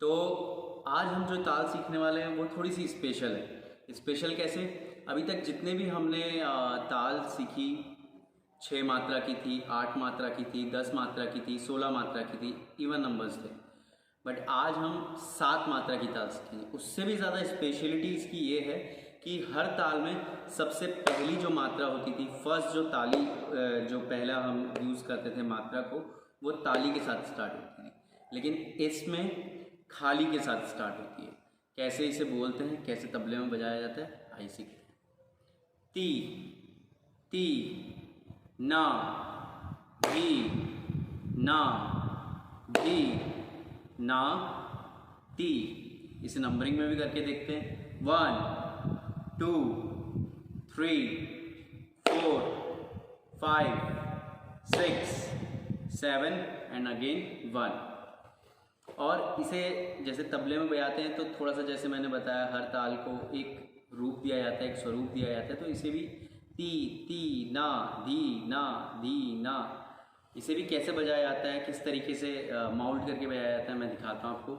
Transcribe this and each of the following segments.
तो आज हम जो ताल सीखने वाले हैं वो थोड़ी सी स्पेशल है। स्पेशल कैसे? अभी तक जितने भी हमने ताल सीखी 6 मात्रा की थी, 8 मात्रा की थी, 10 मात्रा की थी, 16 मात्रा की थी, इवन नंबर्स थे। बट आज हम 7 मात्रा की ताल सीखेंगे। उससे भी ज़्यादा स्पेशलिटी इसकी ये है कि हर ताल में सबसे पहली जो मात्रा होती थी, फर्स्ट जो ताली जो पहला हम यूज़ करते थे मात्रा को, वो ताली के साथ स्टार्ट होती थी। लेकिन इसमें खाली के साथ स्टार्ट होती है। कैसे इसे बोलते हैं, कैसे तबले में बजाया जाता है, आइए सीखते हैं। ती ती ना धी ना धी ना ती। इसे नंबरिंग में भी करके देखते हैं। 1 2 3 4 5 6 7 एंड अगेन 1। और इसे जैसे तबले में बजाते हैं तो थोड़ा सा जैसे मैंने बताया, हर ताल को एक रूप दिया जाता है, एक स्वरूप दिया जाता है। तो इसे भी ती ती ना धी ना, इसे भी कैसे बजाया जाता है, किस तरीके से माउल्ट करके बजाया जाता है, मैं दिखाता हूँ आपको।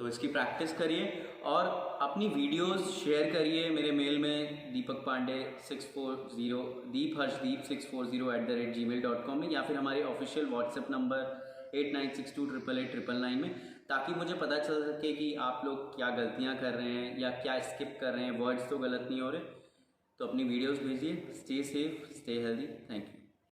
तो इसकी प्रैक्टिस करिए और अपनी वीडियोस शेयर करिए मेरे मेल में deepakpande640 में, या फिर हमारे ऑफिशियल व्हाट्सएप नंबर 8962888999 में, ताकि मुझे पता चल सके कि आप लोग क्या गलतियां कर रहे हैं या क्या स्किप कर रहे हैं, वर्ड्स तो गलत नहीं हो रहे। तो अपनी वीडियोस भेजिए। Stay safe, stay healthy. Thank you.